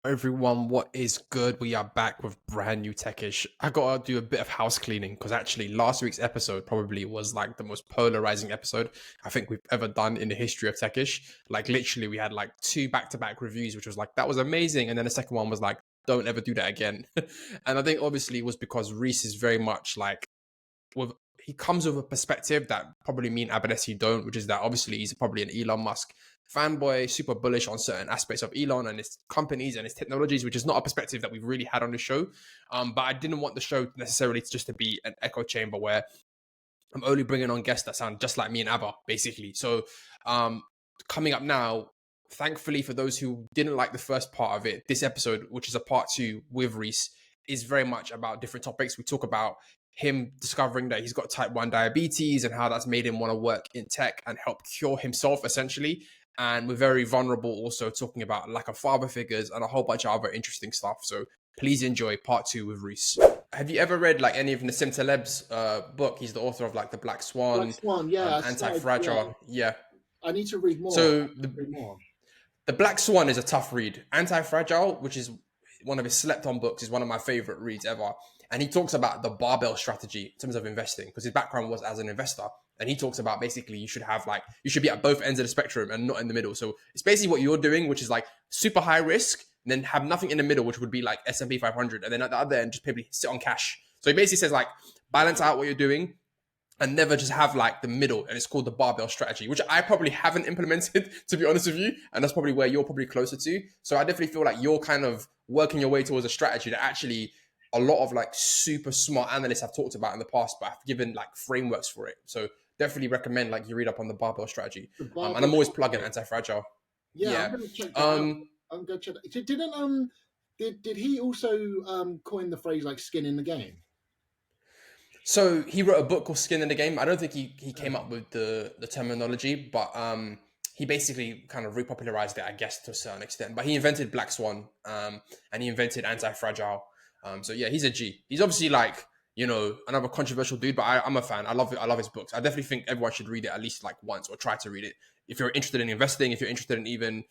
Everyone, what is good? We are back with brand new Techish. I gotta do a bit of house cleaning because actually last week's episode probably was like the most polarizing episode I think we've ever done in the history of Techish. Like literally, we had like two back-to-back reviews, which was like that was amazing, and then the second one was like, don't ever do that again. And I think obviously it was because Reece is very much like with he comes with a perspective that probably me and Abadesi don't, which is that obviously he's probably an Elon Musk fanboy, super bullish on certain aspects of Elon and his companies and his technologies, which is not a perspective that we've really had on the show. But I didn't want the show necessarily just to be an echo chamber where I'm only bringing on guests that sound just like me and Abba, basically. So coming up now, thankfully for those who didn't like the first part of it, this episode, which is a part 2 with Reece, is very much about different topics. We talk about him discovering that he's got type 1 diabetes and how that's made him want to work in tech and help cure himself, essentially. And we're very vulnerable also talking about lack of father figures and a whole bunch of other interesting stuff. So please enjoy part 2 with Reece. Have you ever read like any of Nassim Taleb's book? He's the author of like The Black Black Swan, Swan, yeah, I started. Yeah, Anti-Fragile. Yeah. I need to read more. So the Black Swan is a tough read. Anti-Fragile, which is one of his slept-on books, is one of my favorite reads ever. And he talks about the barbell strategy in terms of investing because his background was as an investor. And he talks about basically you should be at both ends of the spectrum and not in the middle. So it's basically what you're doing, which is like super high risk, and then have nothing in the middle, which would be like S&P 500, and then at the other end just probably sit on cash. So he basically says like balance out what you're doing and never just have like the middle, and it's called the barbell strategy, which I probably haven't implemented to be honest with you, and that's probably where you're probably closer to. So I definitely feel like you're kind of working your way towards a strategy that actually a lot of like super smart analysts have talked about in the past, but have given like frameworks for it. So definitely recommend like you read up on the barbell strategy. the And Barbara. I'm always plugging Anti-Fragile. Yeah, I'm Yeah. gonna check that out. Um, I'm gonna check that. Did he also coin the phrase like "skin in the game"? So he wrote a book called Skin in the Game. I don't think he came Okay. up with the terminology, but he basically kind of repopularized it, I guess, to a certain extent. But he invented Black Swan, and he invented Anti-Fragile. So yeah, he's a G. He's obviously like, another controversial dude, but I'm a fan. I love it. I love his books. I definitely think everyone should read it at least like once or try to read it. If you're interested in investing, if you're interested in even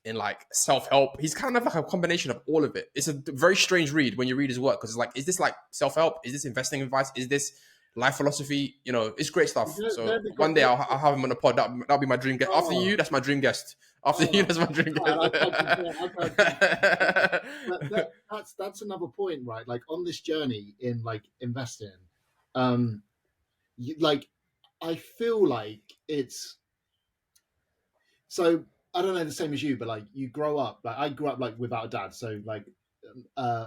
in like self-help, he's kind of like a combination of all of it. It's a very strange read when you read his work because it's like, is this like self-help? Is this investing advice? Is this life philosophy? It's great stuff. So one day I'll have him on the pod. That'll be my dream guest. After Oh, you, that's my dream guest. After you, oh, that's my dream God, I can't guest. compare. I can't But that's another point, right? Like on this journey in like investing, um, like I feel like it's so. I don't know the same as you, but like you grow up. Like I grew up like without a dad, so like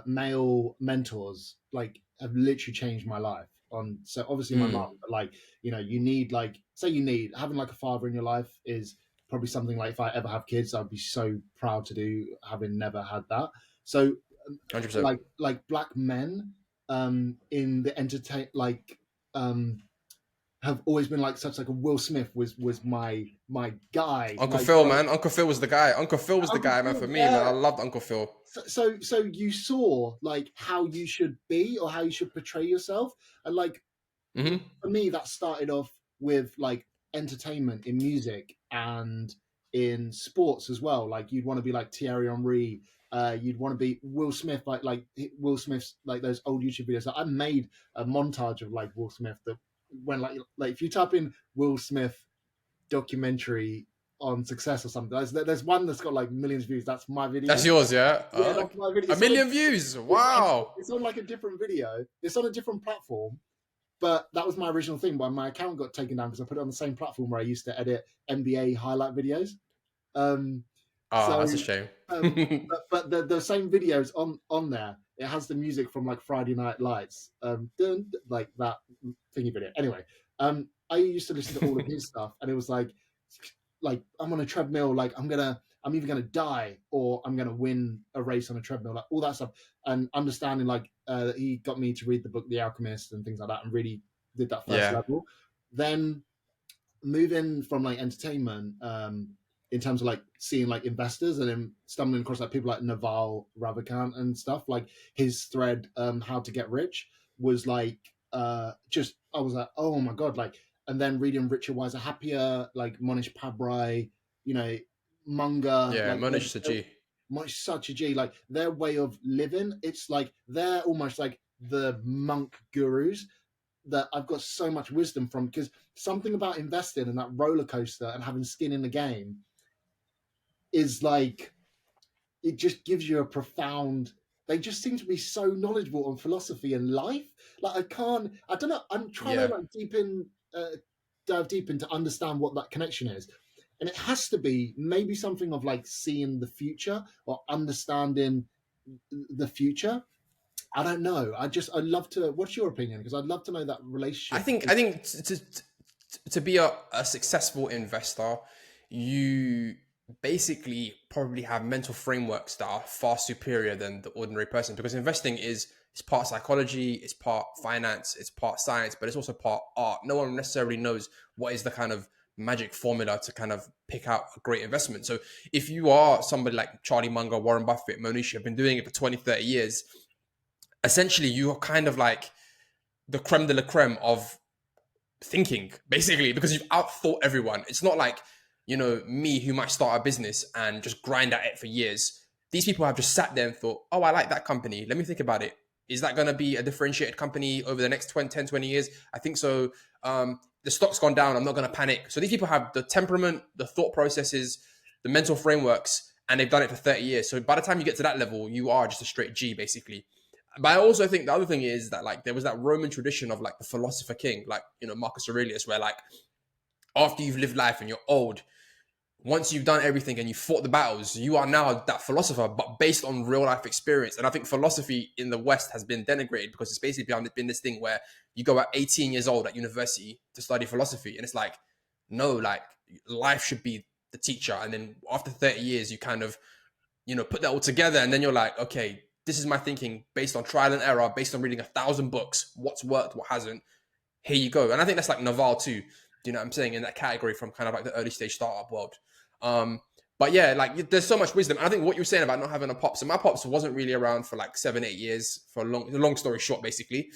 male mentors like have literally changed my life. On so obviously my Mm, mum, but like you need like say you need having like a father in your life is probably something like if I ever have kids, I'd be so proud to do having never had that. So 100%. like black men in the entertain um have always been like such like a Will Smith was my guy, Uncle my Phil, god. man. Uncle Phil was the guy. Uncle Phil was the Uncle guy, man, Phil, for me, man. I yeah. loved Uncle Phil. So you saw like how you should be or how you should portray yourself, and like Hmm. for me that started off with like entertainment in music and in sports as well. Like you'd want to be like Thierry Henry, you'd want to be Will Smith, like Will Smith's like those old YouTube videos. Like, I made a montage of like Will Smith that when like if you type in Will Smith documentary on Success or something, there's one that's got like millions of views. That's my That's video. yours, yeah? Yeah, that's my video. A million views. Wow. It's on like a different video. It's on a different platform, but that was my original thing. But my account got taken down because I put it on the same platform where I used to edit NBA highlight videos. Um, Ah, so, that's a shame. but the same videos on there. It has the music from like Friday Night Lights, like that thingy video. Anyway, I used to listen to all of his stuff, and it was like I'm on a treadmill, like I'm either gonna die or I'm gonna win a race on a treadmill, like all that stuff, and understanding like he got me to read the book The Alchemist and things like that, and really did that first Yeah. level. Then moving from like entertainment, in terms of like seeing like investors and then stumbling across like people like Naval Ravikant and stuff, like his thread, How to Get Rich was like just I was like, oh my god, like, and then reading Richer Wiser Happier, like Monish Pabrai, you know, Munger, Yeah, like Monish is a G. such a G. Like their way of living, it's like they're almost like the monk gurus that I've got so much wisdom from, because something about investing and that roller coaster and having skin in the game is like, it just gives you a profound, they just seem to be so knowledgeable on philosophy and life. Like I don't know, I'm trying to dive deep in to understand what that connection is. And it has to be maybe something of like seeing the future or understanding the future. I don't know. I'd love to, what's your opinion? Because I'd love to know that relationship. I think to be a successful investor, you basically probably have mental frameworks that are far superior than the ordinary person, because investing is, it's part psychology, it's part finance, it's part science, but it's also part art. No one necessarily knows what is the kind of magic formula to kind of pick out a great investment. So if you are somebody like Charlie Munger, Warren Buffett, Monish, have been doing it for 20, 30 years, essentially you are kind of like the creme de la creme of thinking, basically, because you've outthought everyone. It's not like, you know, me who might start a business and just grind at it for years. These people have just sat there and thought, oh, I like that company. Let me think about it. Is that going to be a differentiated company over the next 10, 20 years? I think so. The stock's gone down. I'm not going to panic. So these people have the temperament, the thought processes, the mental frameworks, and they've done it for 30 years. So by the time you get to that level, you are just a straight G, basically. But I also think the other thing is that, like, there was that Roman tradition of like the philosopher king, like, you know, Marcus Aurelius, where like after you've lived life and you're old, once you've done everything and you fought the battles, you are now that philosopher, but based on real life experience. And I think philosophy in the West has been denigrated because it's basically been this thing where you go at 18 years old at university to study philosophy. And it's like, no, like life should be the teacher. And then after 30 years, you kind of, you know, put that all together. And then you're like, okay, this is my thinking based on trial and error, based on reading 1,000 books, what's worked, what hasn't. Here you go. And I think that's like Naval too. Do you know what I'm saying? In that category from kind of like the early stage startup world. But yeah, like there's so much wisdom. And I think what you were saying about not having a pops, and my pops wasn't really around for like 7, 8 years, for a long story short, basically.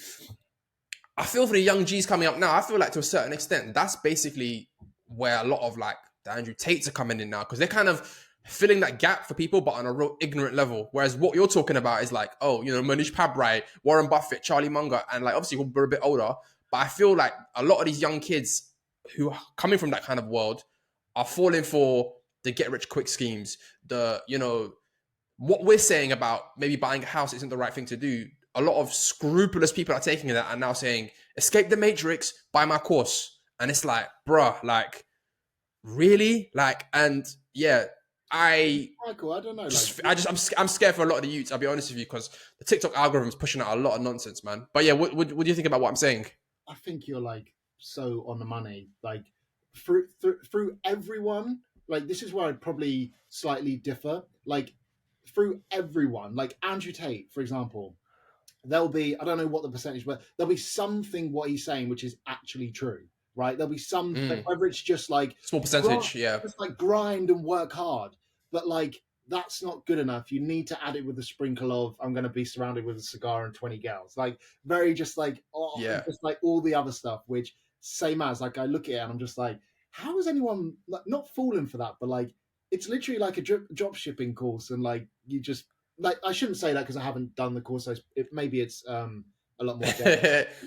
I feel for the young G's coming up now, I feel like to a certain extent, that's basically where a lot of like the Andrew Tates are coming in now, because they're kind of filling that gap for people, but on a real ignorant level. Whereas what you're talking about is like, oh, you know, Manish Pabrai, Warren Buffett, Charlie Munger, and like obviously we're a bit older, but I feel like a lot of these young kids who are coming from that kind of world are falling for the get rich quick schemes. The, you know, what we're saying about maybe buying a house isn't the right thing to do. A lot of scrupulous people are taking that and now saying, escape the matrix, buy my course. And it's like, bruh, like, really? Like, and yeah, Michael, I don't know. I'm scared for a lot of the youths, I'll be honest with you, because the TikTok algorithm is pushing out a lot of nonsense, man. But yeah, what do you think about what I'm saying? I think you're like so on the money. Like through everyone, like this is where I'd probably slightly differ. Like through everyone, like Andrew Tate, for example, there'll be, I don't know what the percentage, but there'll be something what he's saying which is actually true, right? There'll be something, whether it's just like small percentage, yeah, just like grind and work hard, but like that's not good enough. You need to add it with a sprinkle of, I'm going to be surrounded with a cigar and 20 girls, like very just like, oh yeah, just like all the other stuff, which same as like I look at it and I'm just like, how is anyone like not falling for that? But like it's literally like a drop shipping course, and like you just, like I shouldn't say that because I haven't done the course, so maybe it's a lot more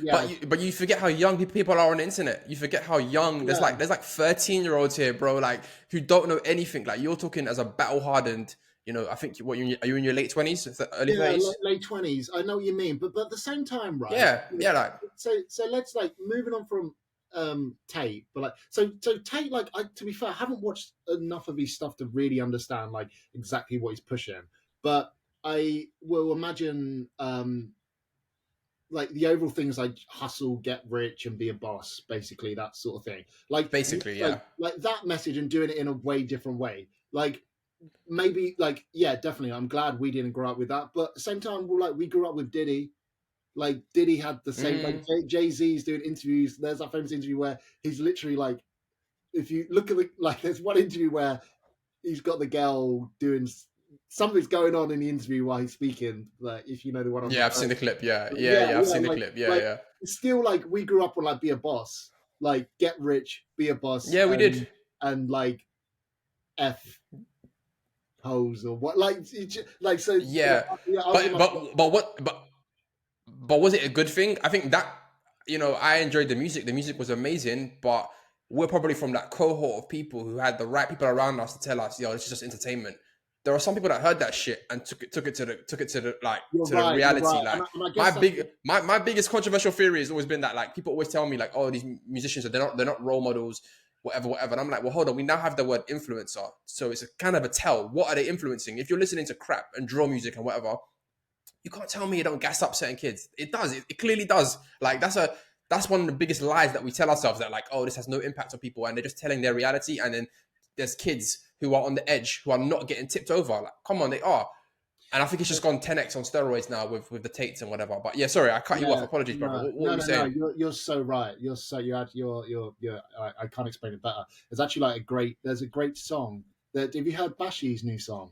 yeah. but you forget how young people are on the internet. You forget how young there's like 13-year-olds here, bro, like who don't know anything. Like you're talking as a battle hardened, you know, I think are you in your late 20s, early 30s? Late 20s. I know what you mean, but at the same time, right? Yeah, like so let's like moving on from Tate, but like so Tate, like to be fair, I haven't watched enough of his stuff to really understand like exactly what he's pushing, but I will imagine like the overall things like hustle, get rich, and be a boss, basically that sort of thing. Like basically, yeah, like that message and doing it in a way different way. Like maybe like yeah, definitely. I'm glad we didn't grow up with that, but at the same time, we grew up with Diddy. Like Diddy had the same. Like Jay-Z's doing interviews. There's that famous interview where he's literally like, if you look at the like, there's one interview where he's got the girl doing something's going on in the interview while he's speaking. Like if you know the one. I've seen the clip. I've seen the clip. Yeah. Still, like we grew up on like be a boss, like get rich, be a boss. Yeah, we did. And like F pose or what? Like, so. Yeah, Yeah, I was in but my. but was it a good thing? I think that, I enjoyed the music. The music was amazing, but we're probably from that cohort of people who had the right people around us to tell us, this is just entertainment. There are some people that heard that shit and took it to the like You're to the right. You're reality. right. Like And I my guess that's. big my biggest controversial theory has always been that, like, people always tell me like, oh, these musicians they're not role models, whatever. And I'm like, well, hold on, we now have the word influencer, so it's a kind of a tell. What are they influencing? If you're listening to crap and drill music and whatever, you can't tell me it don't gas up certain kids. It does. It clearly does. Like that's one of the biggest lies that we tell ourselves, that like, oh, this has no impact on people, and they're just telling their reality. And then there's kids who are on the edge who are not getting tipped over. Like, come on, they are. And I think it's just gone 10x on steroids now with the Tates and whatever. But yeah, sorry, I cut you off. Yeah, Apologies, brother. no, What no, were you no, no. saying? You're so right. You're. I can't explain it better. It's actually like There's a great song. Have you heard Bashi's new song?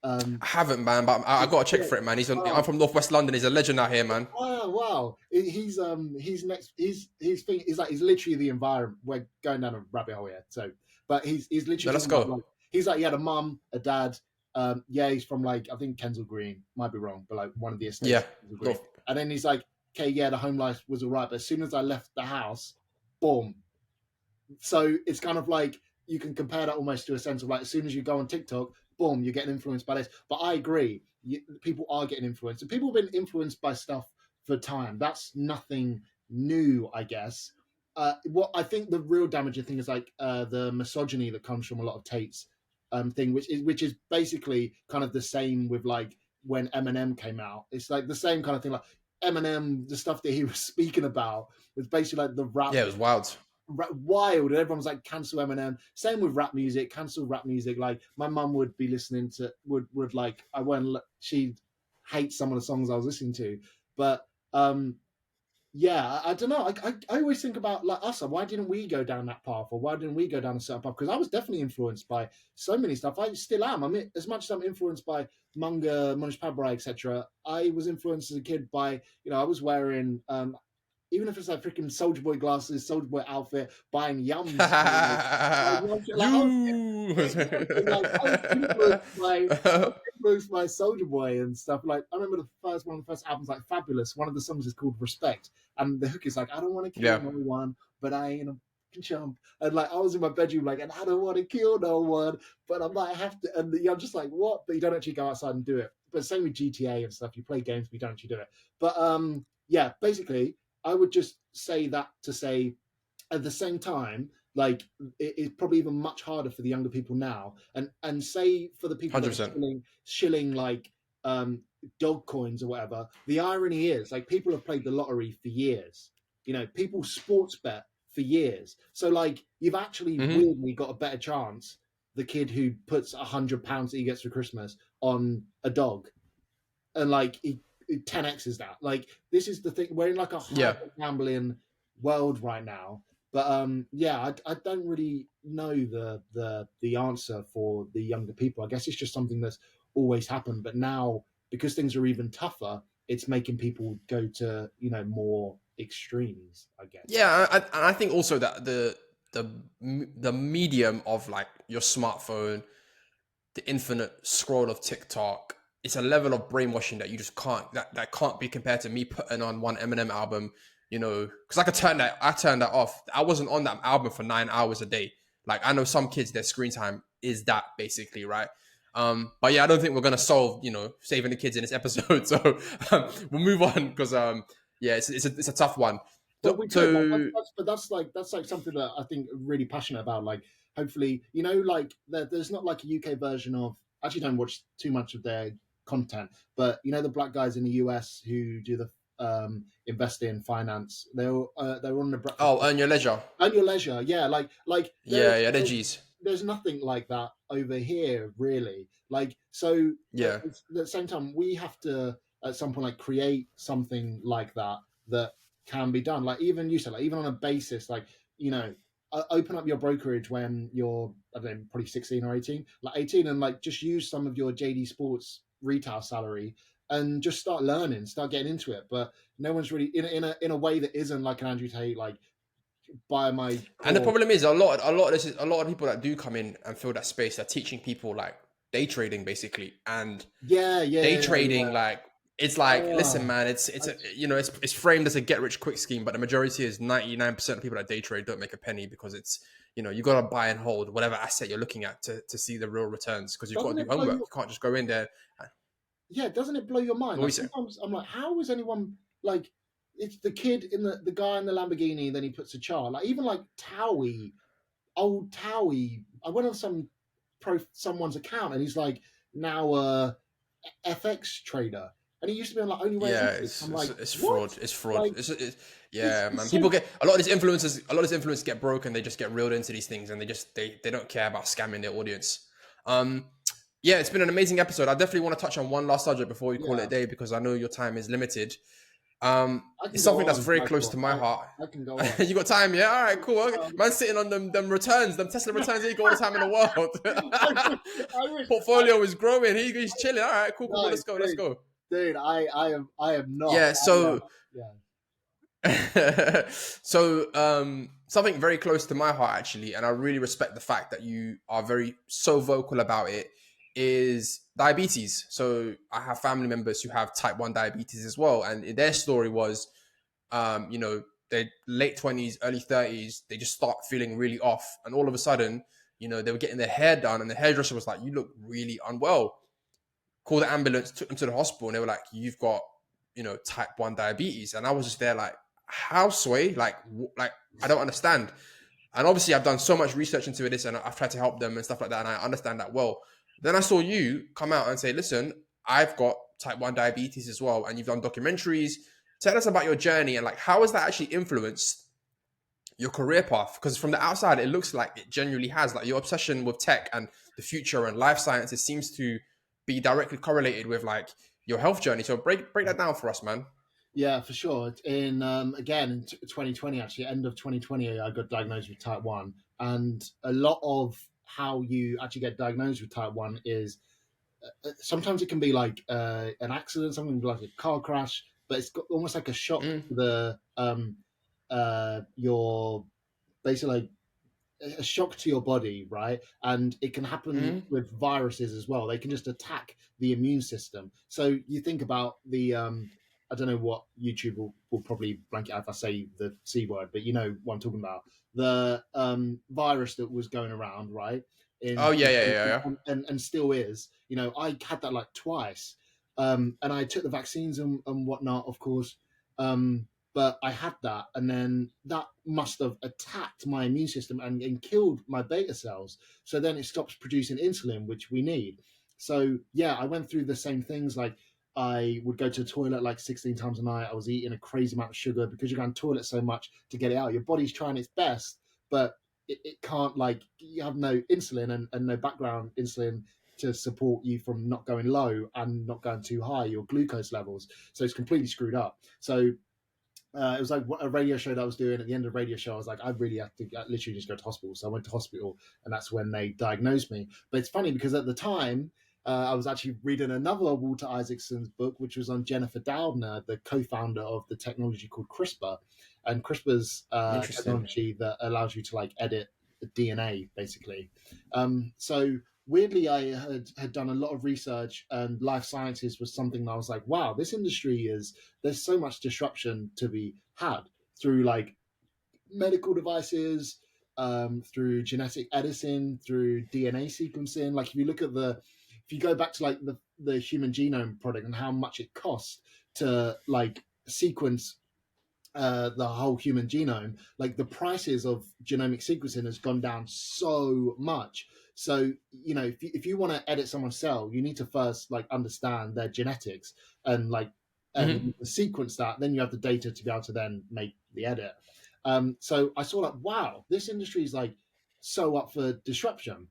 I haven't, man, but I got to check Yeah. for it, man. I'm Oh, from Northwest London. He's a legend out here, man. wow, wow. He's next. He's like he's literally the environment. We're going down a rabbit hole here. So, but he's No, literally let's talking about, go. like, he's like, he had a mum, a dad. Yeah, he's from, like, I think Kensal Green, might be wrong, but like one of the estates Yeah. of Kensal Green. North. And then he's like, okay, yeah, the home life was all right, but as soon as I left the house, boom. So it's kind of like, you can compare that almost to a sense of, like, as soon as you go on TikTok, boom, you're getting influenced by this. But I agree, people are getting influenced, and people have been influenced by stuff for time. That's nothing new, I guess. What I think the real damaging thing is, like, the misogyny that comes from a lot of Tate's thing, which is basically kind of the same with, like, when Eminem came out. It's like the same kind of thing. Like, Eminem, the stuff that he was speaking about was basically like the rap, Yeah, it was wild. wild, and everyone was like, cancel Eminem. Same with rap music, cancel rap music. Like, my mum would be listening to, would like, I went, she hates some of the songs I was listening to. But yeah, I don't know. I always think about, like, us. Why didn't we go down that path, or why didn't we go down a certain path? Because I was definitely influenced by so many stuff. I still am. I mean, as much as I'm influenced by manga, Monish Pabrai, etc., I was influenced as a kid by, I was wearing, even if it's like freaking Soldier Boy glasses, Soldier Boy outfit, buying yums, like I was, You. like, I was influenced by Soldier Boy and stuff. Like, I remember one of the first albums, like Fabulous. One of the songs is called Respect, and the hook is like, I don't want to kill Yeah. no one, but I ain't a chump. And like, I was in my bedroom, like, and I don't want to kill no one, but I might have to. And I'm just like, what? But you don't actually go outside and do it. But same with GTA and stuff. You play games, but you don't actually do it. But yeah, basically, I would just say that to say, at the same time, like, it's probably even much harder for the younger people now, and say for the people that are 100%. shilling like dog coins or whatever. The irony is, like, people have played the lottery for years. People sports bet for years. So, like, you've actually Hmm. weirdly got a better chance, the kid who puts £100 that he gets for Christmas on a dog, and like, he 10x is that. Like, this is the thing. We're in like a Yeah. hyper gambling world right now. But yeah, I don't really know the answer for the younger people. I guess it's just something that's always happened, but now, because things are even tougher, it's making people go to, more extremes, I guess. Yeah, and I think also that the medium of, like, your smartphone, the infinite scroll of TikTok, it's a level of brainwashing that you just can't, that can't be compared to me putting on one Eminem album, because I turned that off. I wasn't on that album for 9 hours a day. Like, I know some kids, their screen time is that, basically, right? But yeah, I don't think we're gonna solve, saving the kids in this episode. So we'll move on, because yeah, it's a tough one. Well, So, we could, like, so but that's like something that I think really passionate about. Like, hopefully, like, there's not like a UK version of. I actually don't watch too much of their content, but the black guys in the US who do the investing in finance, they're on the Breakfast Club. Earn your leisure. Earn your leisure, yeah. Like Yeah, yeah, they're G's. there's nothing like that over here, really. Like, so Yeah. at the same time, we have to, at some point, like, create something like that can be done. Like, even you said, like, even on a basis, like, open up your brokerage when you're, I don't know, probably 16 or 18, like 18, and like, just use some of your JD Sports retail salary and just start learning, start getting into it. But no one's really in a way that isn't like an Andrew Tate, like, buy my And the course. problem is, a lot of people that do come in and fill that space, they're teaching people, like, day trading basically, and Yeah, day yeah, yeah, trading, like, it's like, listen, yeah. man, it's a, it's framed as a get rich quick scheme, but the majority is 99% of people that day trade don't make a penny, because it's, you got to buy and hold whatever asset you're looking at to see the real returns, because you've got Doesn't to do it blow homework. your You can't just go in there. Yeah, doesn't it blow your mind? What we Like say? sometimes I'm like, how is anyone like it's the kid in the guy in the Lamborghini, then he puts a chart. Like even like Towie, old Towie. I went on someone's account and he's like now a FX trader. And he used to be on like only wears Yeah, Essex. I'm like, it's what? fraud. It's fraud. Like Yeah, it's man. so People get a lot of these influencers. A lot of these influencers get broken. They just get reeled into these things, and they don't care about scamming their audience. Um, yeah, it's been an amazing episode. I definitely want to touch on one last subject before we call it yeah. a day, because I know your time is limited. I can It's go something that's on, very close Michael. to my heart. I can go on. You got time, yeah? All right, cool. Okay. Um, Man, sitting on them returns, them Tesla returns. He got all the time in the world. I wish Portfolio is growing. He's chilling. All right, cool, cool, cool. no, Let's go. Let's go. dude, I am not. Yeah. So Yeah. so something very close to my heart, actually, and I really respect the fact that you are so vocal about it, is diabetes. So I have family members who have type 1 diabetes as well, and their story was their late 20s, early 30s, they just start feeling really off, and all of a sudden, they were getting their hair done, and the hairdresser was like, you look really unwell. Called the ambulance, took them to the hospital, and they were like, you've got type 1 diabetes. And I was just there like, how, Sway? Like I don't understand. And obviously I've done so much research into this, and I've tried to help them and stuff like that, and I understand that well. Then I saw you come out and say, listen, I've got type 1 diabetes as well, and you've done documentaries. Tell us about your journey, and like, how has that actually influenced your career path? Because from the outside it looks like it genuinely has. Like, your obsession with tech and the future and life sciences seems to be directly correlated with like your health journey. So break that down for us, man. Yeah, for sure. In again in 2020, actually, end of 2020, I got diagnosed with type 1, and a lot of how you actually get diagnosed with type 1 is sometimes it can be like an accident, something like a car crash, but it's got almost like a shock to the your basically like a shock to your body, right? And it can happen with viruses as well. They can just attack the immune system. So you think about the I don't know what YouTube will probably blank it out if I say the C word, but you know what I'm talking about. The virus that was going around, right? Oh, In yeah. and still is. You know, I had that like twice. And I took the vaccines and whatnot, of course. But I had that, and then that must have attacked my immune system and killed my beta cells. So then it stops producing insulin, which we need. So yeah, I went through the same things. Like I would go to the toilet like 16 times a night. I was eating a crazy amount of sugar because you're going to the toilet so much to get it out. Your body's trying its best, but it can't, like, you have no insulin and no background insulin to support you from not going low and not going too high, your glucose levels. So it's completely screwed up. So it was like a radio show that I was doing. At the end of the radio show, I was like, I really have to literally just go to hospital. So I went to hospital, and that's when they diagnosed me. But it's funny because at the time, I was actually reading another Walter Isaacson's book, which was on Jennifer Doudna, the co-founder of the technology called CRISPR. And CRISPR's Interesting. technology that allows you to like edit the DNA, basically. So weirdly, I had done a lot of research, and life sciences was something that I was like, wow, this industry there's so much disruption to be had through like medical devices, through genetic editing, through DNA sequencing. Like if you go back to like the Human Genome Project and how much it costs to like sequence the whole human genome, like the prices of genomic sequencing has gone down so much. So you know, if you want to edit someone's cell, you need to first like understand their genetics and like and sequence that. Then you have the data to be able to then make the edit. So I saw like, wow, this industry is like so up for disruption.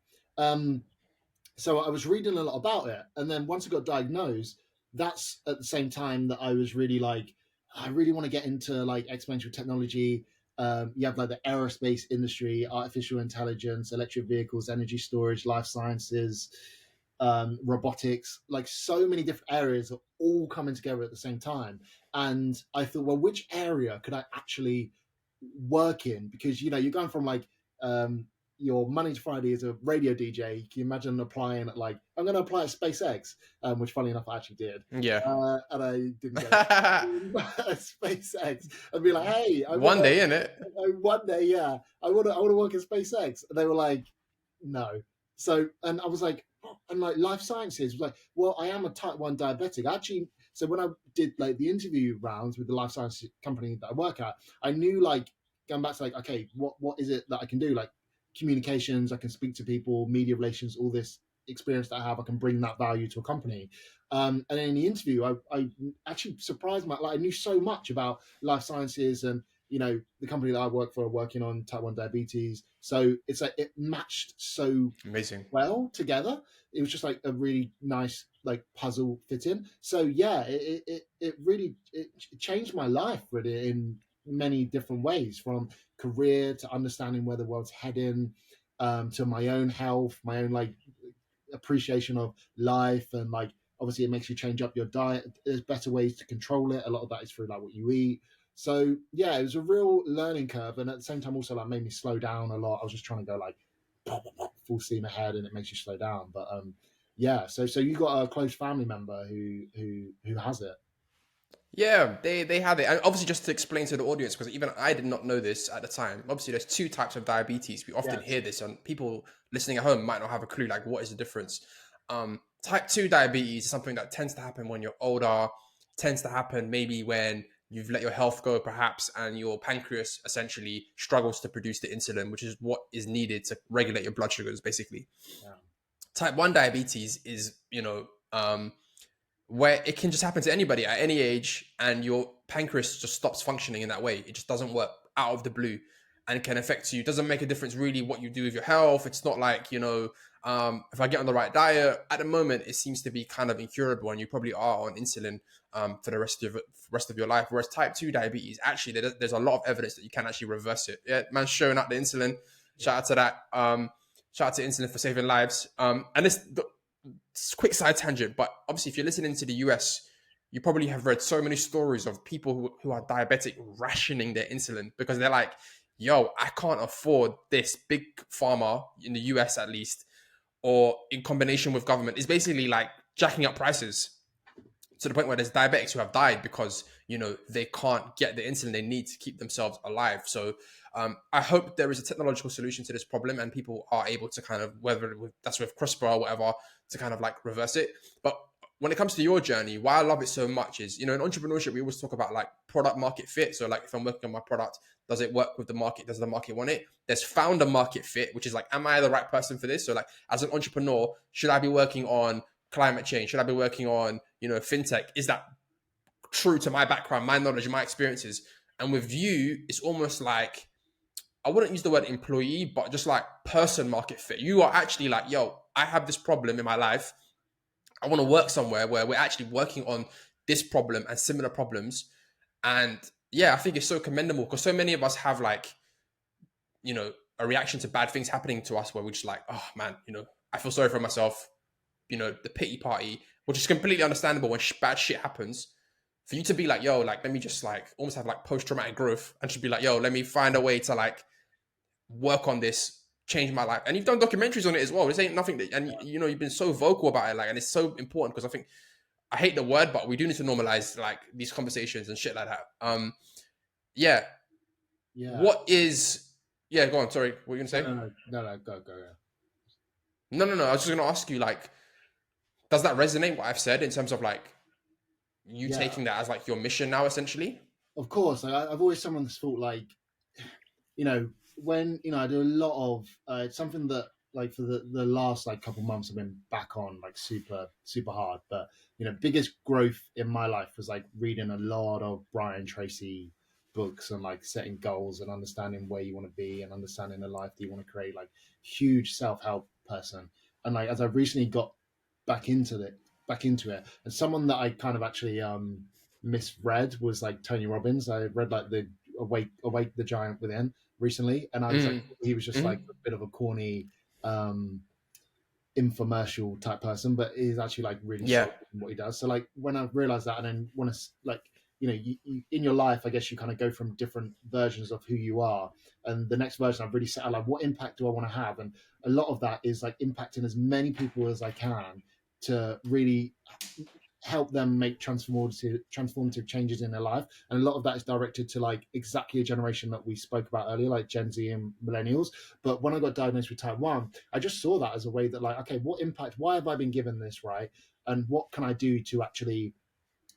So I was reading a lot about it, and then once I got diagnosed, that's at the same time that I was really like, I really want to get into like exponential technology. You have like the aerospace industry, artificial intelligence, electric vehicles, energy storage, life sciences, robotics, like so many different areas are all coming together at the same time. And I thought, well, which area could I actually work in? Because you know, you're going from like your Monday to Friday as a radio DJ, can you imagine applying at like, I'm going to apply at SpaceX, which funny enough I actually did. Yeah. And I didn't get at SpaceX. I'd be like, hey, One day, innit? one day, yeah, I want to work at SpaceX. And they were like, no. So, and I was like, oh, and like life sciences was like, well, I am a type 1 diabetic. Actually, so when I did like the interview rounds with the life science company that I work at, I knew like going back to like, okay, what is it that I can do? Like communications, I can speak to people, media relations, all this experience that I have, I can bring that value to a company. And then in the interview, I actually surprised I knew so much about life sciences and the company that I work for working on type 1 diabetes. So it's like it matched so Amazing. well together. It was just like a really nice like puzzle fit in. So yeah, it really changed my life really in many different ways, from career to understanding where the world's heading, to my own health, my own like appreciation of life, and like obviously it makes you change up your diet. There's better ways to control it. A lot of that is through like what you eat. So yeah, it was a real learning curve, and at the same time also like made me slow down a lot. I was just trying to go like full steam ahead, and it makes you slow down. But yeah, so you got a close family member who has it. Yeah, they had it. And obviously, just to explain to the audience, because even I did not know this at the time. Obviously, there's two types of diabetes. We often hear this, and people listening at home might not have a clue. Like, what is the difference? Type 2 diabetes is something that tends to happen when you're older. Tends to happen maybe when you've let your health go, perhaps, and your pancreas essentially struggles to produce the insulin, which is what is needed to regulate your blood sugars, basically. Yeah. Type 1 diabetes is, where it can just happen to anybody at any age, and your pancreas just stops functioning in that way. It just doesn't work out of the blue, and it can affect you. It doesn't make a difference really what you do with your health. It's not like, if I get on the right diet, at the moment, it seems to be kind of incurable, and you probably are on insulin for the rest of your life. Whereas type 2 diabetes, actually, there's a lot of evidence that you can actually reverse it. Yeah, man's showing out the insulin. Shout out to that. Shout out to insulin for saving lives. And this quick side tangent, but obviously if you're listening to the US, you probably have read so many stories of people who are diabetic rationing their insulin because they're like, yo, I can't afford this. Big pharma in the US at least, or in combination with government, is basically like jacking up prices to the point where there's diabetics who have died because they can't get the insulin they need to keep themselves alive. So I hope there is a technological solution to this problem, and people are able to kind of, whether that's with CRISPR or whatever, to kind of like reverse it. But when it comes to your journey, why I love it so much is, in entrepreneurship, we always talk about like product market fit. So like if I'm working on my product, does it work with the market? Does the market want it? There's founder market fit, which is like, am I the right person for this? So like as an entrepreneur, should I be working on climate change? Should I be working on, fintech? Is that true to my background, my knowledge, my experiences? And with you, it's almost like, I wouldn't use the word employee, but just like person market fit. You are actually like, yo, I have this problem in my life. I want to work somewhere where we're actually working on this problem and similar problems. And yeah, I think it's so commendable because so many of us have like, a reaction to bad things happening to us where we're just like, oh man, I feel sorry for myself. The pity party, which is completely understandable when bad shit happens. For you to be like, yo, like, let me just like almost have like post-traumatic growth and just be like, yo, let me find a way to like work on this, change my life. And you've done documentaries on it as well. This ain't nothing that, and you've been so vocal about it, like, and it's so important because I think, I hate the word, but we do need to normalize like these conversations and shit like that. Yeah. What is, yeah, go on. Sorry. What were you going to say? No, go. No. I was just going to ask you, like, does that resonate what I've said in terms of like you taking that as like your mission now, essentially? Of course. I've always someone that's thought like, when I do a lot of it's something that like for the last like couple months I've been back on like super hard. But biggest growth in my life was like reading a lot of Brian Tracy books and like setting goals and understanding where you want to be and understanding the life that you want to create. Like huge self-help person. And like as I've recently got back into it, and someone that I kind of actually misread was like Tony Robbins. I read like the Awake the Giant Within recently, and I was like, he was just like a bit of a corny infomercial type person, but he's actually like really solid in what he does. So like when I realized that, and then want to like in your life, I guess you kind of go from different versions of who you are, and the next version I've really set out like, what impact do I want to have? And a lot of that is like impacting as many people as I can to really help them make transformative changes in their life. And a lot of that is directed to like exactly a generation that we spoke about earlier, like Gen Z and millennials. But when I got diagnosed with type 1, I just saw that as a way that like, okay, what impact, why have I been given this, right? And what can I do to actually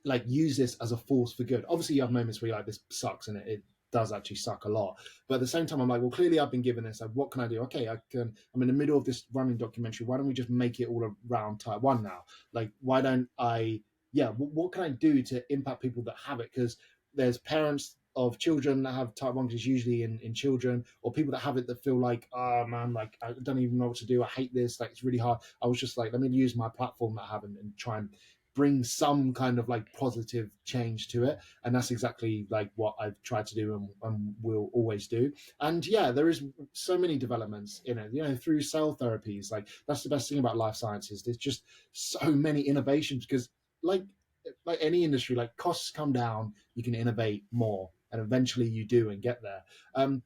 like use this as a force for good? Obviously you have moments where you're like, this sucks, and it does actually suck a lot. But at the same time, I'm like, well, clearly I've been given this. Like, what can I do? Okay, I'm in the middle of this running documentary. Why don't we just make it all around type 1 now? Like, why don't I, what can I do to impact people that have it? Because there's parents of children that have type 1, because usually in children, or people that have it that feel like, oh man, like I don't even know what to do. I hate this. Like, it's really hard. I was just like, let me use my platform that I have and try and bring some kind of like positive change to it. And that's exactly like what I've tried to do and will always do. And yeah, there is so many developments in it, through cell therapies. Like, that's the best thing about life sciences. There's just so many innovations, because like any industry, like costs come down, you can innovate more, and eventually you do and get there.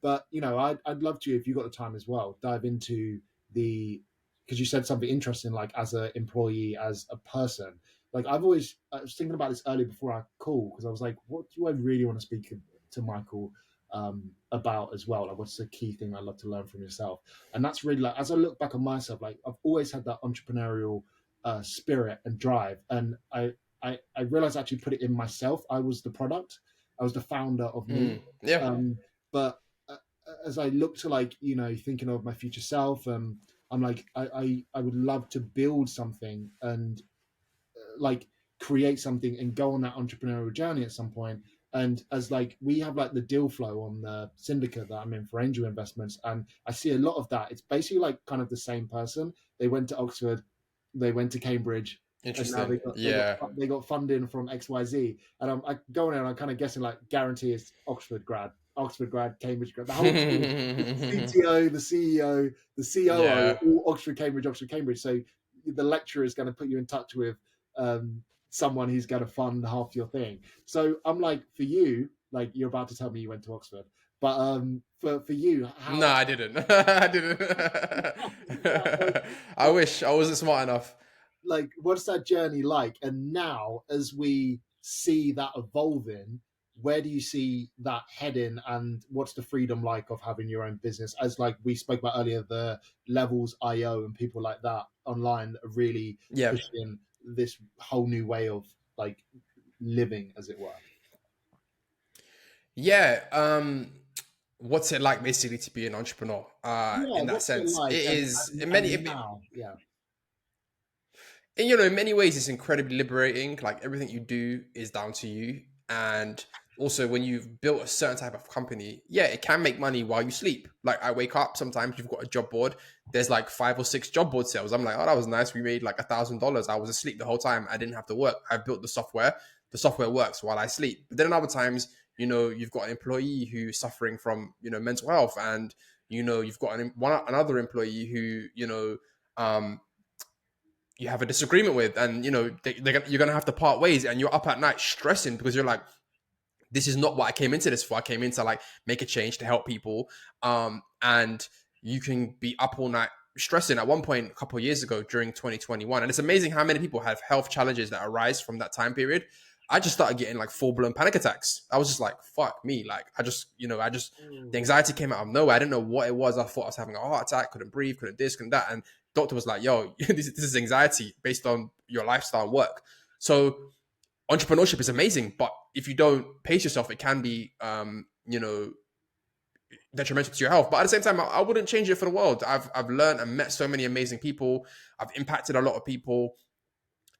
But I'd love to, if you got the time as well, dive into because you said something interesting, like as an employee, as a person. Like, I was thinking about this earlier before I called, because I was like, what do I really want to speak to Michael about as well? Like, what's the key thing I'd love to learn from yourself? And that's really like, as I look back on myself, like I've always had that entrepreneurial spirit and drive. And I realized I actually put it in myself. I was the product. I was the founder of me. Yeah. But as I look to like, thinking of my future self, I'm like, I would love to build something and like create something and go on that entrepreneurial journey at some point. And as like we have like the deal flow on the syndicate that I'm in for angel investments, and I see a lot of that. It's basically like kind of the same person. They went to Oxford, they went to Cambridge, and now Interesting. Yeah. they got funding from XYZ. And I go in and I'm kind of guessing like, guarantee it's Oxford grad, Cambridge grad. The whole team, the CTO, the CEO, the COO, Yeah. all Oxford, Cambridge. So the lecturer is going to put you in touch with someone who's going to fund half your thing. So I'm like, for you, like you're about to tell me you went to Oxford, but for you, No, how I didn't. I didn't. I wish I wasn't smart enough. like what's that journey like? And now, as we see that evolving, where do you see that heading, and what's the freedom like of having your own business, as like we spoke about earlier, the Levels IO and people like that online that are really Yeah. pushing this whole new way of like living, as it were? Yeah. What's it like basically to be an entrepreneur? Yeah, In that what's it sense, like? it is in many. And now, yeah. And in many ways it's incredibly liberating. Like, everything you do is down to you. And also, when you've built a certain type of company, yeah, it can make money while you sleep. Like, I wake up, sometimes you've got a job board, there's like 5 or 6 job board sales. I'm like, oh, that was nice, we made like $1,000. I was asleep the whole time, I didn't have to work. I built the software works while I sleep. But then other times, you've got an employee who's suffering from mental health, and you've got another employee who um you have a disagreement with, and you're gonna have to part ways, and you're up at night stressing because you're like, this is not what I came into this for. I came in to like make a change, to help people. And you can be up all night stressing. At one point a couple of years ago during 2021, and it's amazing how many people have health challenges that arise from that time period. I just started getting like full-blown panic attacks. I was just like, fuck me. Like, the anxiety came out of nowhere. I didn't know what it was. I thought I was having a heart attack, couldn't breathe, couldn't this, couldn't that. And doctor was like, yo, this is anxiety based on your lifestyle and work. So entrepreneurship is amazing, but if you don't pace yourself, it can be detrimental to your health. But at the same time, I wouldn't change it for the world. I've learned and met so many amazing people. I've impacted a lot of people.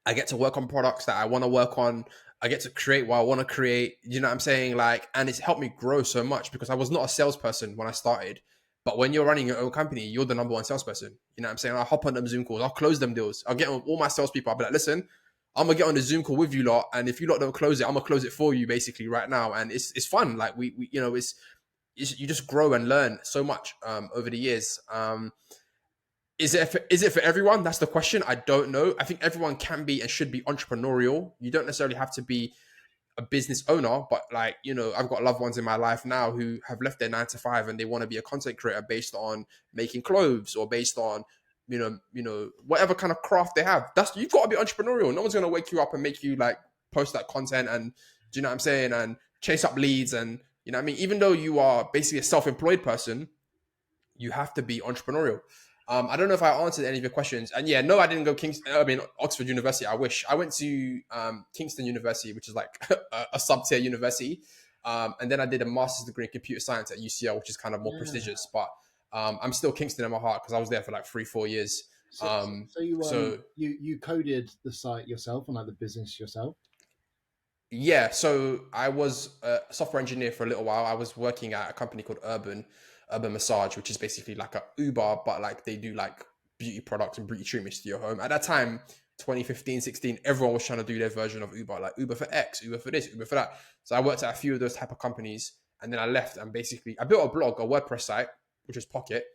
I get to work on products that I want to work on. I get to create what I want to create. You know what I'm saying? Like, and it's helped me grow so much, because I was not a salesperson when I started. But when you're running your own company, you're the number one salesperson. You know what I'm saying? I'll hop on them Zoom calls. I'll close them deals. I'll get on all my salespeople. I'll be like, listen, I'm gonna get on the Zoom call with you lot, and if you lot don't close it, I'm gonna close it for you, basically, right now. And it's fun. Like, we it's you just grow and learn so much over the years. Is it for everyone? That's the question. I don't know. I think everyone can be and should be entrepreneurial. You don't necessarily have to be a business owner, but like, you know, I've got loved ones in my life now who have left their 9 to 5 and they want to be a content creator based on making clothes or based on, whatever kind of craft they have. You've got to be entrepreneurial. No one's going to wake you up and make you like post that content and, do you know what I'm saying? And chase up leads. And, you know what I mean? Even though you are basically a self-employed person, you have to be entrepreneurial. I don't know if I answered any of your questions. And yeah, no, I didn't go Oxford University. I wish. I went to Kingston University, which is like a sub-tier university. And then I did a master's degree in computer science at UCL, which is kind of more prestigious. But I'm still Kingston in my heart because I was there for like 3-4 years. So you coded the site yourself and like the business yourself? Yeah, so I was a software engineer for a little while. I was working at a company called Urban Massage, which is basically like a Uber, but like they do like beauty products and beauty treatments to your home. At that time, 2015, 16, everyone was trying to do their version of Uber, like Uber for X, Uber for this, Uber for that. So I worked at a few of those type of companies, and then I left and basically I built a blog, a WordPress site, which was Pocket.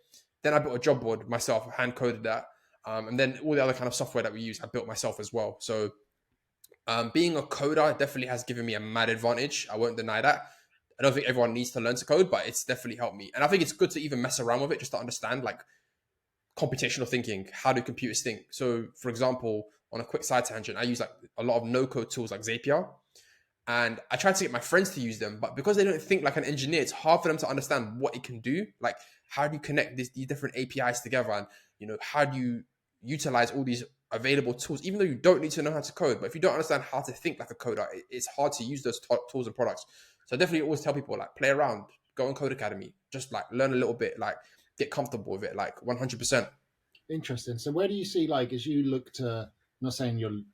Then I built a job board myself, hand coded that, and then all the other kind of software that we use, I built myself as well. So being a coder definitely has given me a mad advantage. I won't deny that. I don't think everyone needs to learn to code, but it's definitely helped me. And I think it's good to even mess around with it just to understand like computational thinking. How do computers think? So for example, on a quick side tangent, I use like a lot of no-code tools like Zapier. And I try to get my friends to use them, but because they don't think like an engineer, it's hard for them to understand what it can do. Like, how do you connect these different APIs together? And, how do you utilize all these available tools, even though you don't need to know how to code? But if you don't understand how to think like a coder, it's hard to use those tools and products. So I definitely always tell people, like, play around, go on Code Academy, just like learn a little bit, like get comfortable with it, like 100%. Interesting. So where do you see, like, as you look to, I'm not saying you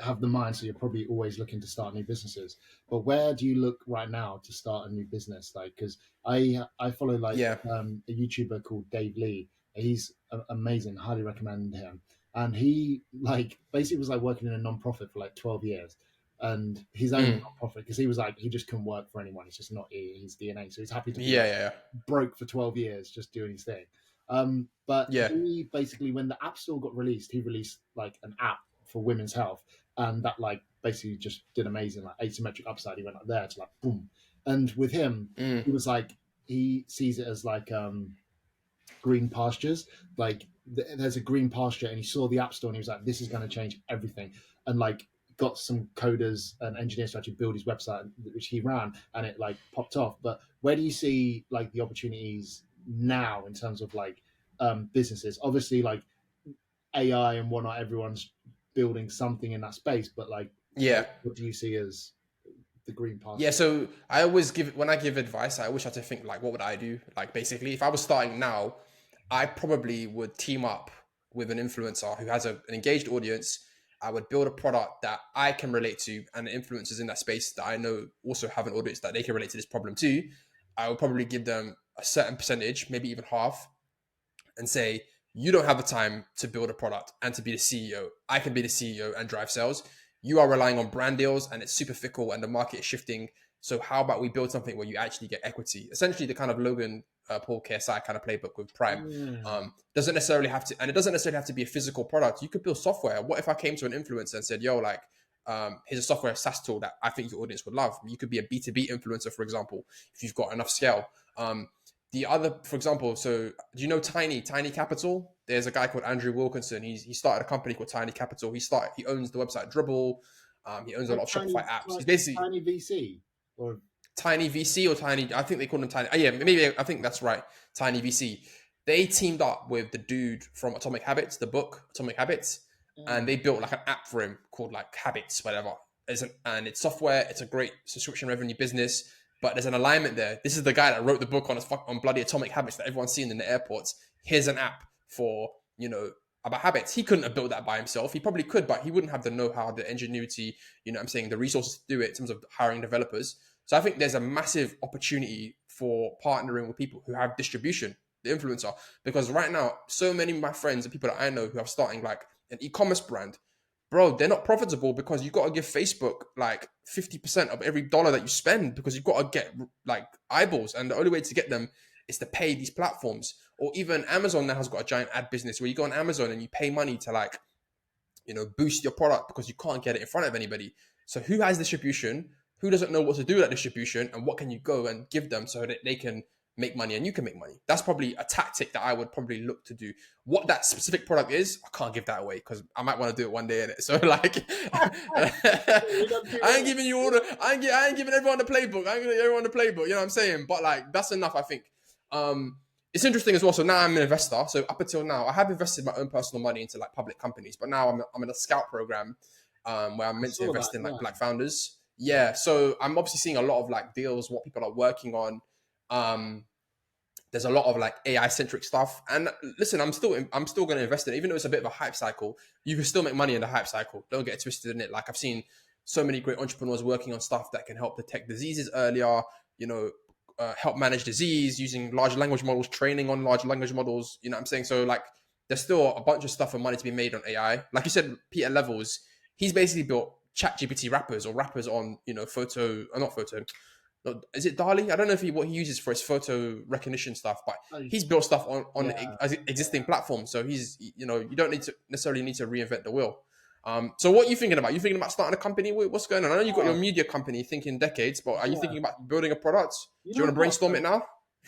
have the mind, so you're probably always looking to start new businesses. But where do you look right now to start a new business? Like, because I follow like Yeah. a YouTuber called Dave Lee. He's amazing. Highly recommend him. And he like basically was like working in a non-profit for like 12 years. And his own non-profit, because he was like, he just couldn't work for anyone. It's just not his DNA. So he's happy to be broke for 12 years just doing his thing. But he basically, when the App Store got released, he released like an app for women's health, and that like basically just did amazing, like asymmetric upside. He went up there to like boom, and with him, he was like, he sees it as like green pastures. Like there's a green pasture, and he saw the App Store, and he was like, this is going to change everything, and like got some coders and engineers to actually build his website, which he ran, and it like popped off. But where do you see like the opportunities now in terms of like businesses? Obviously, like AI and whatnot, everyone's building something in that space, but like, what do you see as the green path? Yeah, so I always when I give advice, I always try to think like, what would I do? Like, basically, if I was starting now, I probably would team up with an influencer who has an engaged audience. I would build a product that I can relate to, and the influencers in that space that I know also have an audience that they can relate to this problem too. I would probably give them a certain percentage, maybe even half, and say, you don't have the time to build a product and to be the CEO. I can be the CEO and drive sales. You are relying on brand deals, and it's super fickle and the market is shifting. So how about we build something where you actually get equity? Essentially the kind of Logan Paul KSI kind of playbook with Prime. Doesn't necessarily have to, and it doesn't necessarily have to be a physical product. You could build software. What if I came to an influencer and said, yo, like, here's a software SaaS tool that I think your audience would love. You could be a B2B influencer, for example, if you've got enough scale. The other, for example, so do you know Tiny Capital? There's a guy called Andrew Wilkinson. He started a company called Tiny Capital. He owns the website Dribble. He owns a lot of Shopify apps. He's basically Tiny VC or Tiny VC or Tiny. I think they call him Tiny. Yeah, maybe I think that's right. Tiny VC. They teamed up with the dude from Atomic Habits, the book Atomic Habits, and they built like an app for him called like Habits, whatever. And it's software. It's a great subscription revenue business. But there's an alignment there. This is the guy that wrote the book on bloody Atomic Habits that everyone's seen in the airports. Here's an app for, about habits. He couldn't have built that by himself. He probably could, but he wouldn't have the know-how, the ingenuity, the resources to do it in terms of hiring developers. So I think there's a massive opportunity for partnering with people who have distribution, the influencer. Because right now, so many of my friends and people that I know who are starting like an e-commerce brand, bro, they're not profitable because you got to give Facebook like 50% of every dollar that you spend, because you've got to get like eyeballs. And the only way to get them is to pay these platforms. Or even Amazon now has got a giant ad business where you go on Amazon and you pay money to like, boost your product because you can't get it in front of anybody. So who has distribution? Who doesn't know what to do with that distribution? And what can you go and give them so that they can make money and you can make money? That's probably a tactic that I would probably look to do. What that specific product is, I can't give that away because I might want to do it one day in it. So like, I ain't giving you all the, I ain't giving everyone the playbook. I ain't giving everyone the playbook. You know what I'm saying? But like, that's enough, I think. It's interesting as well. So now I'm an investor. So up until now, I have invested my own personal money into like public companies, but now I'm in a scout program where I'm meant to invest in like black founders. Yeah, so I'm obviously seeing a lot of like deals, what people are working on. There's a lot of like AI centric stuff. And listen, I'm still going to invest in it, even though it's a bit of a hype cycle. You can still make money in the hype cycle. Don't get twisted in it. Like I've seen so many great entrepreneurs working on stuff that can help detect diseases earlier. You know, help manage disease using large language models, training on large language models. You know what I'm saying? So like, there's still a bunch of stuff and money to be made on AI. Like you said, Peter Levels, he's basically built ChatGPT rappers or rappers on, you know, photo, or not photo. No, is it DALL-E? I don't know if what he uses for his photo recognition stuff, but he's built stuff on existing platforms. So he's, you know, you don't necessarily need to reinvent the wheel. So what are you thinking about? You thinking about starting a company? What's going on? I know you've got your media company thinking decades, but are you thinking about building a product? Do you want to brainstorm it now?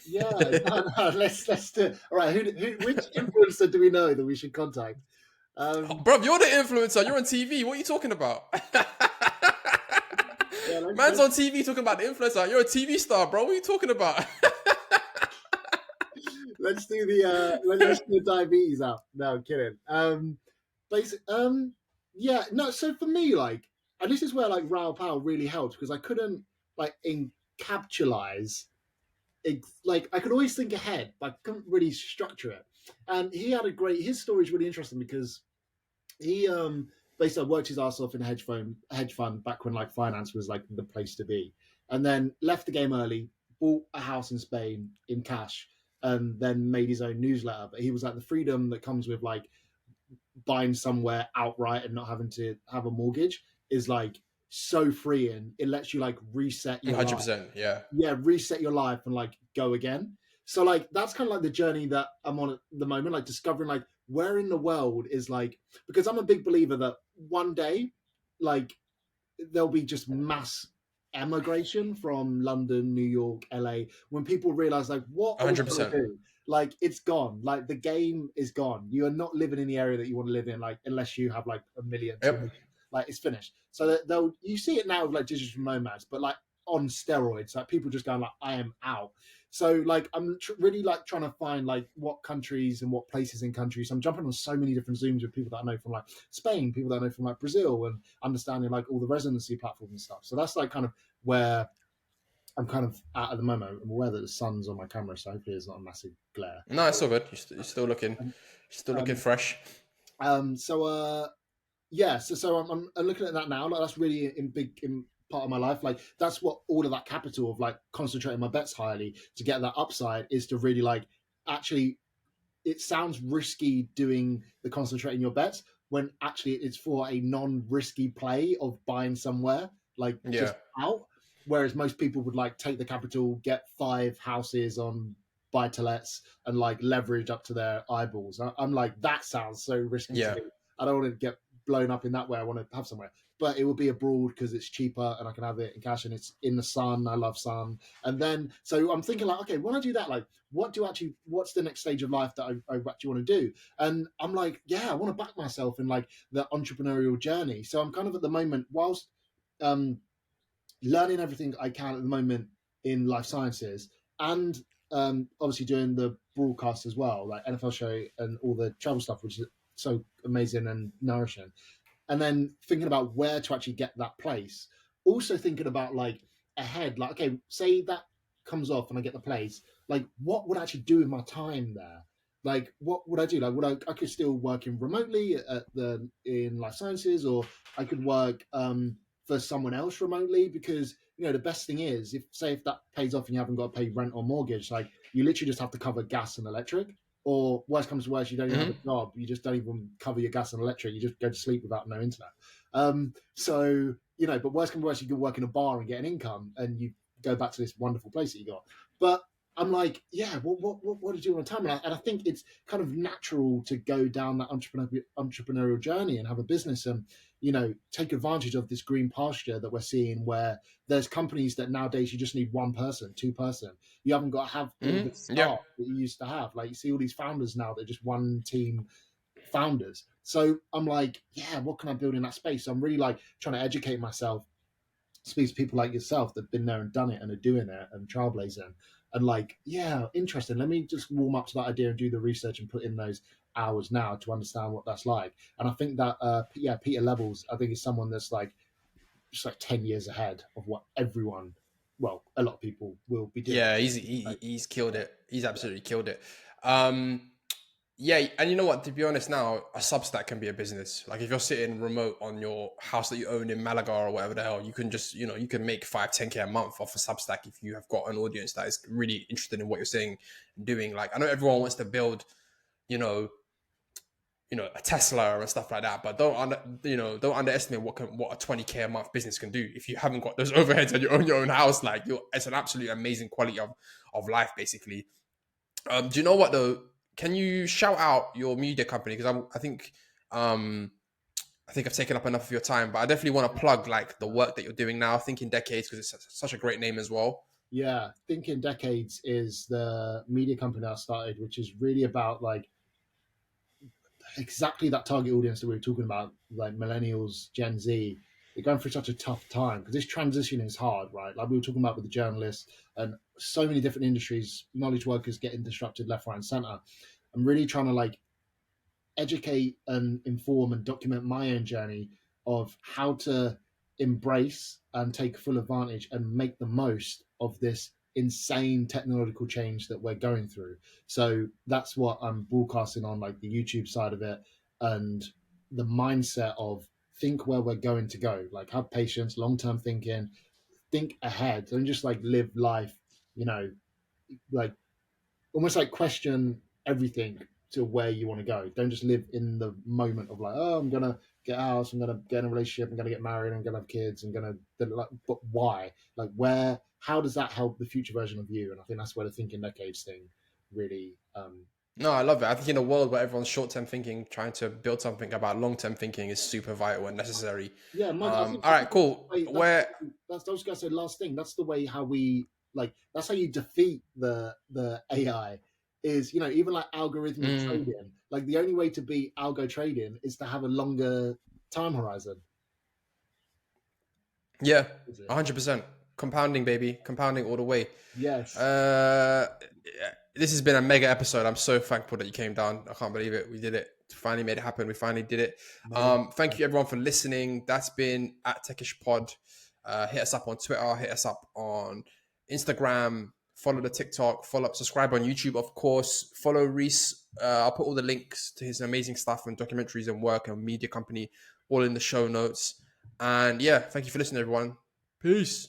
Yeah, no, let's do it. All right, which influencer do we know that we should contact? Bro, you're the influencer. You're on TV. What are you talking about? Yeah, Man's on TV talking about the influencer. You're a TV star, bro. What are you talking about? let's do the diabetes out. No, I'm kidding. Yeah, no. So for me, like, and this is where like Raoul Powell really helped because I couldn't like encapsulize. Like I could always think ahead, but I couldn't really structure it. And he had his story is really interesting because he basically worked his ass off in a hedge fund back when like finance was like the place to be, and then left the game early, bought a house in Spain in cash, and then made his own newsletter. But he was like the freedom that comes with like buying somewhere outright and not having to have a mortgage is like so freeing. It lets you like reset your 100%, life. Reset your life and like go again. So like that's kind of like the journey that I'm on at the moment, like discovering like where in the world is like, because I'm a big believer that one day like there'll be just mass emigration from London, New York, LA, when people realize like what are we going to do? Like it's gone. Like the game is gone. You are not living in the area that you want to live in, like unless you have like a million, 2 million. Like it's finished. So that you see it now with like digital nomads, but like on steroids, like people just going like, I am out. So like I'm really like trying to find like what countries and what places in countries. So I'm jumping on so many different Zooms with people that I know from like Spain, people that I know from like Brazil, and understanding like all the residency platforms and stuff. So that's like kind of where I'm kind of at the moment. I'm aware that the sun's on my camera, so hopefully it's not a massive glare. No, it's all good. You're still looking fresh. Yeah, so I'm looking at that now. Like that's really in part of my life. Like that's what all of that capital of like concentrating my bets highly to get that upside is to really like actually. It sounds risky doing the concentrating your bets when actually it's for a non-risky play of buying somewhere like just out. Whereas most people would like take the capital, get 5 houses on buy-to-lets and like leverage up to their eyeballs. I'm like, that sounds so risky to me. I don't want to get blown up in that way. I want to have somewhere, but it will be abroad because it's cheaper and I can have it in cash and it's in the sun. I love sun. And then, so I'm thinking like, okay, when I do that, like, what's the next stage of life that I actually want to do? And I'm like, yeah, I want to back myself in like the entrepreneurial journey. So I'm kind of at the moment, whilst learning everything I can at the moment in life sciences and obviously doing the broadcast as well, like NFL show and all the travel stuff, which is so amazing and nourishing. And then thinking about where to actually get that place. Also thinking about like ahead, like, okay, say that comes off and I get the place, like what would I actually do with my time there? Like, what would I do? Like, I could still work remotely in life sciences, or I could work for someone else remotely, because the best thing is if that pays off and you haven't got to pay rent or mortgage, like you literally just have to cover gas and electric. Or worst comes to worst, you don't even have a job. You just don't even cover your gas and electric. You just go to sleep without no internet. So but worst comes to worst, you can work in a bar and get an income, and you go back to this wonderful place that you got. But I'm like, yeah, what did you want to tell me? And I think it's kind of natural to go down that entrepreneurial journey and have a business and, take advantage of this green pasture that we're seeing where there's companies that nowadays you just need one person, two person. You haven't got to have all the Yeah. staff that you used to have. Like you see all these founders now, they're just one team founders. So I'm like, yeah, what can I build in that space? So I'm really like trying to educate myself, speak to people like yourself that've been there and done it and are doing it and trailblazing and like, yeah, interesting. Let me just warm up to that idea and do the research and put in those hours now to understand what that's like. And I think that, Peter Levels, I think is someone that's like just like 10 years ahead of what everyone, well, a lot of people will be doing. Yeah, Like, he's killed yeah, it. He's absolutely killed it. Yeah, and you know what? To be honest, now a Substack can be a business. Like if you're sitting remote on your house that you own in Malaga or whatever the hell, you can just you can make 5-10K a month off a Substack if you have got an audience that is really interested in what you're saying and doing. Like I know everyone wants to build, you know, a Tesla and stuff like that, but don't underestimate what a 20K a month business can do if you haven't got those overheads and you own your own house. Like it's an absolute amazing quality of life, basically. Do you know what though? Can you shout out your media company? Because um, I think I've taken up enough of your time, but I definitely want to plug like the work that you're doing now, Thinking Decades, because it's such a great name as well. yeah. Thinking Decades is the media company I started, which is really about like exactly that target audience that we were talking about, like millennials, Gen Z. They're going through such a tough time because this transition is hard, right? Like we were talking about with the journalists and so many different industries, knowledge workers getting disrupted left, right, and center. I'm really trying to like educate and inform and document my own journey of how to embrace and take full advantage and make the most of this insane technological change that we're going through. So that's what I'm broadcasting on, like the YouTube side of it, and the mindset of think where we're going to go, like have patience, long-term thinking, think ahead, and just like live life, you know, like almost like question everything to where you want to go. Don't just live in the moment of like, oh, I'm gonna get a house, I'm gonna get in a relationship, I'm gonna get married, I'm gonna have kids, I'm gonna. But why? Like, where? How does that help the future version of you? And I think that's where the thinking decades thing really. No, I love it. I think in a world where everyone's short-term thinking, trying to build something about long-term thinking is super vital and necessary. Yeah, Mike, I think All right, cool. Where that's I was gonna say last thing. That's the way how we like. That's how you defeat the AI. Is even like algorithmic mm, trading. Like the only way to beat algo trading is to have a longer time horizon. Yeah, Is it? 100%. Compounding, baby. Compounding all the way. Yes. Yeah, this has been a mega episode. I'm so thankful that you came down. I can't believe it. We did it. Finally made it happen. We finally did it. Made Thank you everyone for listening. That's been at Techish Pod. Hit us up on Twitter. Hit us up on Instagram. Follow the TikTok. Subscribe on YouTube, of course. Follow Reece. I'll put all the links to his amazing stuff and documentaries and work and media company all in the show notes. And yeah, thank you for listening, everyone. Peace.